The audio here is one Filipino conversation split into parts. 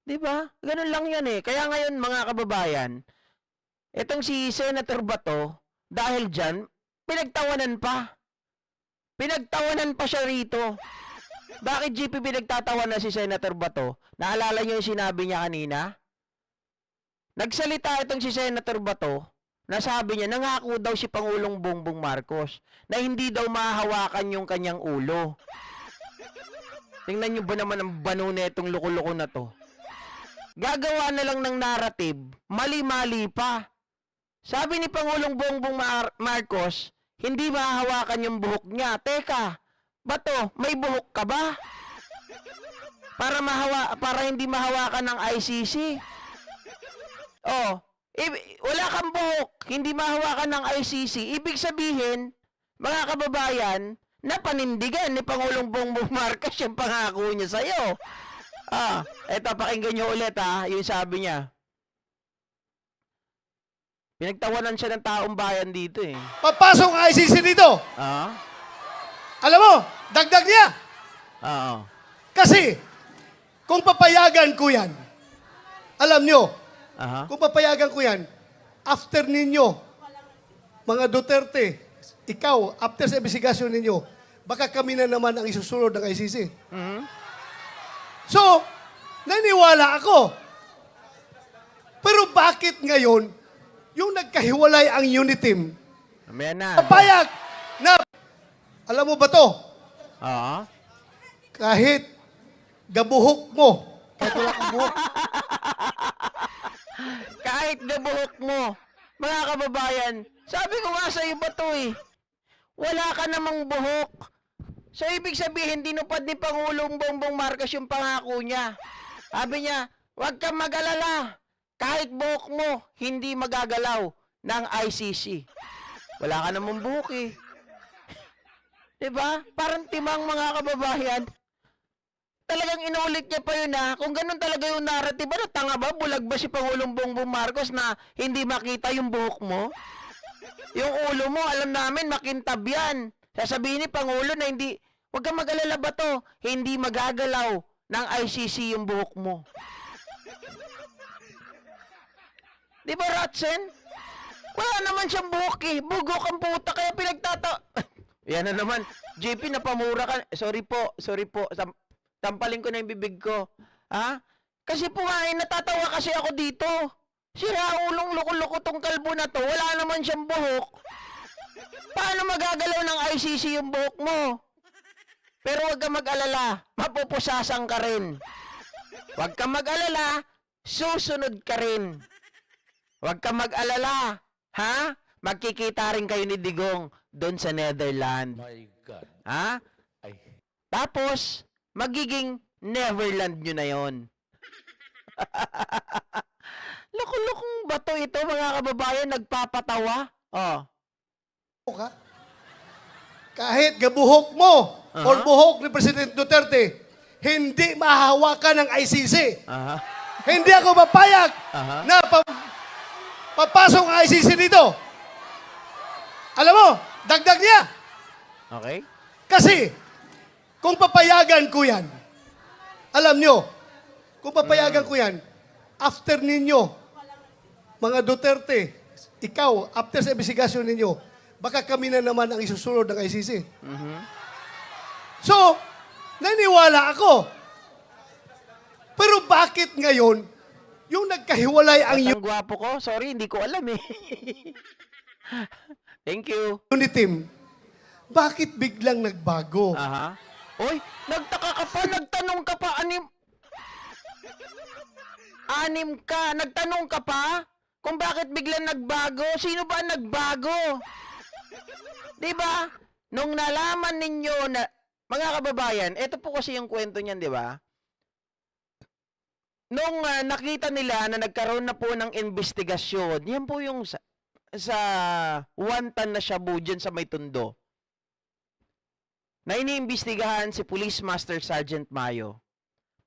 'Di ba? Ganun lang 'yan eh. Kaya ngayon mga kababayan, itong si Senator Bato, dahil diyan, pinagtawanan pa. Pinagtawanan pa siya rito. Bakit GP pinagtatawanan si Senator Bato? Naalala niyo yung sinabi niya kanina? Nagsalita itong si Senator Bato na sabi niya nangako daw si Pangulong Bongbong Marcos na hindi daw mahahawakan yung kanyang ulo. Tingnan niyo ba naman ang bano na itong loko-loko na to? Gagawa na lang ng narrative, mali-mali pa. Sabi ni Pangulong Bongbong Marcos, hindi mahahawakan yung buhok niya. Teka, Bato, may buhok ka ba? Para hindi mahawakan ng ICC. Oh, wala kang buhok, hindi mahawakan ng ICC. Ibig sabihin, mga kababayan, na panindigan ni Pangulong Bongbong Marcos yung pangako niya sa'yo. Eto, pakinggan nyo ulit yung sabi niya. Pinagtawanan siya ng taong bayan dito eh. Papasok ang ICC dito. Alam mo, dagdag niya. Oo. Kasi, kung papayagan ko yan, alam nyo, kung papayagan ko yan, after ninyo, mga Duterte, ikaw, after sa investigasyon ninyo, baka kami na naman ang isusunod ng ICC. So, naniwala ako. Pero bakit ngayon, yung nagkahiwalay ang unit team, Mamaya na. papayag na, alam mo ba to? Oo. Kahit gabuhok mo, kahit wala kang buhok, Kahit gabuhok mo, mga kababayan, sabi ko nga sa iba to eh, wala ka namang buhok. So, ibig sabihin, dinupad ni Pangulong Bongbong Marcos yung pangako niya. Sabi niya, huwag kang mag-alala. Kahit buhok mo, hindi magagalaw ng ICC. Wala ka namang buhok eh. Diba? Parang timang mga kababayan. Talagang inulit niya pa yun kung ganun talaga yung narrative, ano, tanga ba? Bulag ba si Pangulong Bongbong Marcos na hindi makita yung buhok mo? Yung ulo mo, alam namin, makintab yan. Sasabihin ni Pangulo na hindi, huwag kang mag-alala ba to? Hindi magagalaw ng ICC yung buhok mo. Di ba, Ratsen? Wala naman siyang buhok eh. Bugok ang puta, kaya Yan na naman. JP, napamura ka. Sorry po. Tampalin ko na yung bibig ko. Kasi po nga, natatawa kasi ako dito. Sira ulong loko-loko tong kalbo na to. Wala naman siyang buhok. Paano magagalaw ng ICC yung buhok mo? Pero huwag kang mag-alala. Mapupusasan ka rin. Huwag kang mag-alala. Susunod ka rin. Huwag kang mag-alala. Magkikita rin kayo ni Digong doon sa Netherlands. My God. Tapos, magiging Neverland nyo na yon. Loko-lokong bato ito, mga kababayan, nagpapatawa. ka? Kahit gabuhok mo, or buhok ni President Duterte, hindi mahahawakan ng ICC. Hindi ako papayag na papasok ang ICC dito. Alam mo, dagdag niya. Okay? Kasi, kung papayagan ko yan, alam nyo, kung papayagan ko yan, after ninyo, mga Duterte, ikaw, after sa investigasyon ninyo, baka kami na naman ang isusunod ng ICC. So, naniwala ako. Pero bakit ngayon, yung nagkahiwalay ang Ang gwapo ko? Sorry, hindi ko alam eh. Thank you. unit team, bakit biglang nagbago? Oy, nagtaka ka pa, nagtanong ka pa, anim ka, nagtanong ka pa kung bakit biglang nagbago. Sino ba ang nagbago? Diba? Nung nalaman ninyo na, mga kababayan, ito po kasi yung kwento niyan, diba? Nung nakita nila na nagkaroon na po ng investigasyon, yan po yung sa Wantan na Shabu dyan sa may Tondo, na iniimbestigahan si Police Master Sergeant Mayo.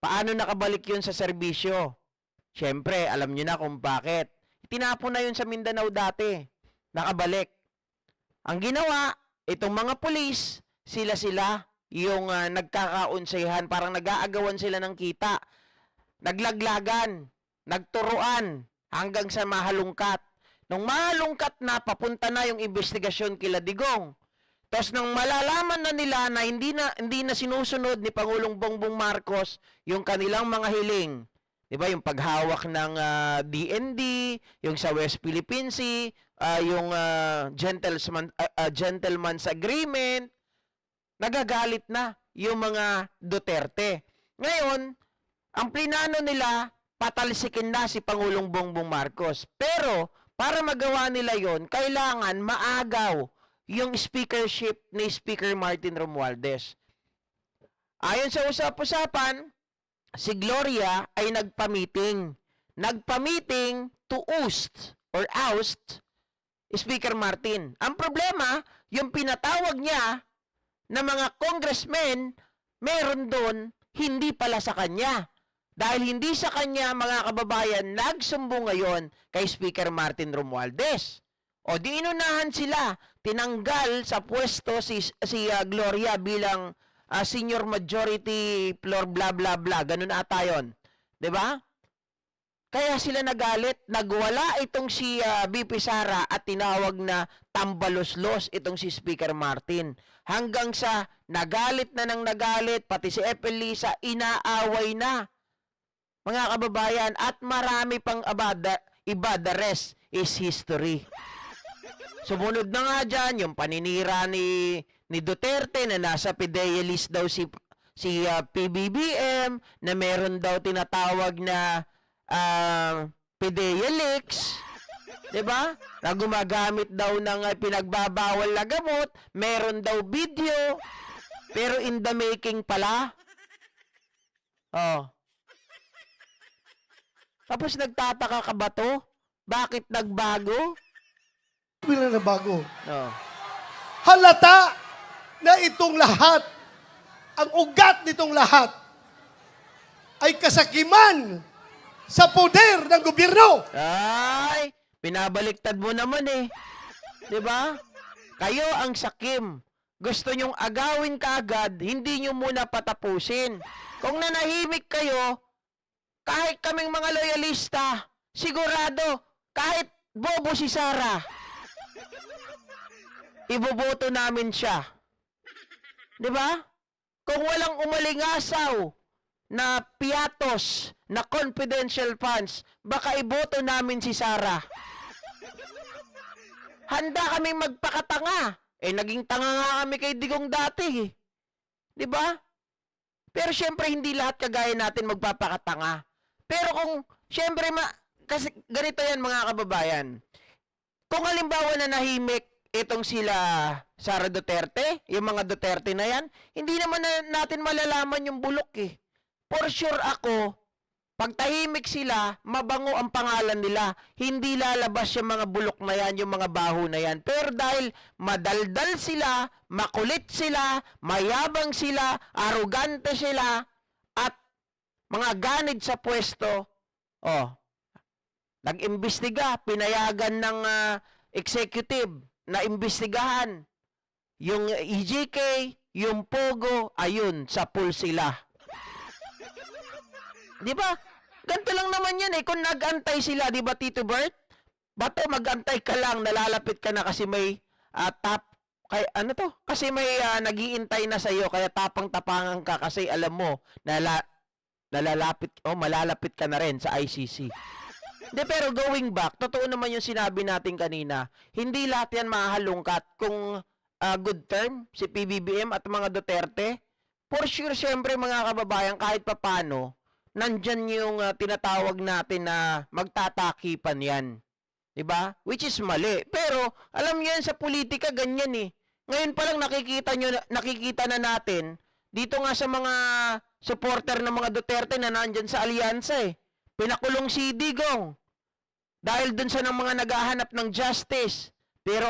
Paano nakabalik yun sa serbisyo? Siyempre, alam nyo na kung bakit. Tinapon na yun sa Mindanao dati. Nakabalik. Ang ginawa, itong mga pulis, sila yung nagkakaunsahan, parang nag-aagawan sila ng kita. naglaglagan, nagturuan, hanggang sa mahalungkat. Nung mahalungkat na, papunta na yung investigasyon kila Digong. Tapos nang malalaman na nila na hindi na sinusunod ni Pangulong Bongbong Marcos yung kanilang mga hiling, 'di ba? Yung paghawak ng DND, yung sa West Philippine Sea, yung gentleman's agreement, nagagalit na yung mga Duterte. Ngayon, ang plinano nila, patalsikin na si Pangulong Bongbong Marcos. Pero, para magawa nila yon, kailangan maagaw yung speakership ni Speaker Martin Romualdez. Ayon sa usap-usapan, si Gloria ay nagpa-meeting. Nagpa-meeting to oust or oust Speaker Martin. Ang problema, yung pinatawag niya na mga congressmen, meron doon, hindi pala sa kanya. Dahil hindi sa kanya, mga kababayan, nagsumbong ngayon kay Speaker Martin Romualdez. O di inunahan sila, tinanggal sa pwesto si Gloria bilang senior majority floor bla bla bla, ganun ata yun. 'Di ba? Kaya sila nagalit, nagwala itong si BP Sara at tinawag na tambaloslos itong si Speaker Martin. Hanggang sa nagalit na ng nagalit, pati si Ethel Lisa inaaway na. Mga kababayan, at marami pang iba, the rest is history. Sumunod na nga dyan, yung paninira ni Duterte na nasa PDEA list daw si PBBM, na meron daw tinatawag na PDEA leaks, 'di ba? Na gumagamit daw ng pinagbabawal na gamot, meron daw video, pero in the making pala. Oh. Tapos nagtataka ka ba to? Bakit nagbago? Bila na bago. Oh. Halata na itong lahat, ang ugat nitong lahat, ay kasakiman sa poder ng gobyerno. Ay, pinabaliktad mo naman eh. 'Di ba? Kayo ang sakim. Gusto nyong agawin kaagad, hindi nyo muna patapusin. Kung nanahimik kayo, kahit kaming mga loyalista, sigurado, kahit bobo si Sara, iboboto namin siya. 'Di ba? Kung walang umalingasaw na piatos, na confidential funds, baka iboto namin si Sara. Handa kaming magpakatanga. Naging tanga nga kami kay Digong dati. 'Di ba? Pero syempre hindi lahat kagaya natin magpapakatanga. Pero kung syempre kasi ganito 'yan mga kababayan. Kung halimbawa na nahimik itong sila Sara Duterte, yung mga Duterte na yan, hindi naman natin malalaman yung bulok eh. For sure ako, pag tahimik sila, mabango ang pangalan nila. Hindi lalabas yung mga bulok na yan, yung mga baho na yan. Pero dahil madaldal sila, makulit sila, mayabang sila, arugante sila, at mga ganid sa pwesto, nag-imbestiga, pinayagan ng executive na imbestigahan. Yung EJK, yung Pogo, ayun, sa pool sila. Di ba? Ganito lang naman yan eh. Kung nag-antay sila, di ba Tito Bert? Bato, mag-antay ka lang, nalalapit ka na kasi may kasi may nag-iintay na sa'yo, kaya tapang-tapangan ka kasi alam mo, malalapit ka na rin sa ICC. De, pero going back, totoo naman yung sinabi natin kanina, hindi lahat yan mahalungkat kung good term, si PBBM at mga Duterte. For sure, syempre mga kababayan, kahit papano, nandyan yung tinatawag natin na magtatakipan yan. Diba? Which is mali. Pero, alam niyo yan sa politika, ganyan eh. Ngayon pa lang nakikita na natin, dito nga sa mga supporter ng mga Duterte na nandyan sa alyansa eh. Pinakulong si Digong. Dahil dun sa mga naghahanap ng justice. Pero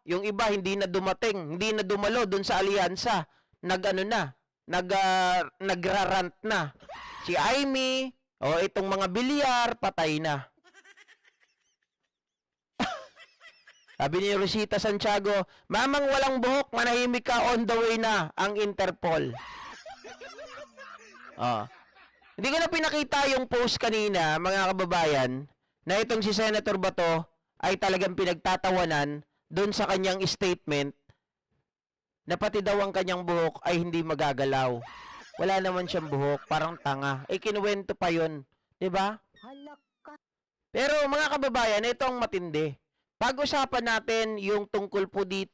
yung iba hindi na dumating, hindi na dumalo dun sa alyansa. Nagrarant na. Si Amy, itong mga bilyar, patay na. Sabi ni Rosita Santiago, mamang walang buhok, manahimik ka, on the way na ang Interpol. Hindi ko na pinakita yung post kanina, mga kababayan, na itong si Senator Bato ay talagang pinagtatawanan doon sa kanyang statement na pati daw ang kanyang buhok ay hindi magagalaw. Wala naman siyang buhok, parang tanga. Kinuwento pa yun. 'Di ba? Pero mga kababayan, ito ang matindi. Pag-usapan natin yung tungkol po dito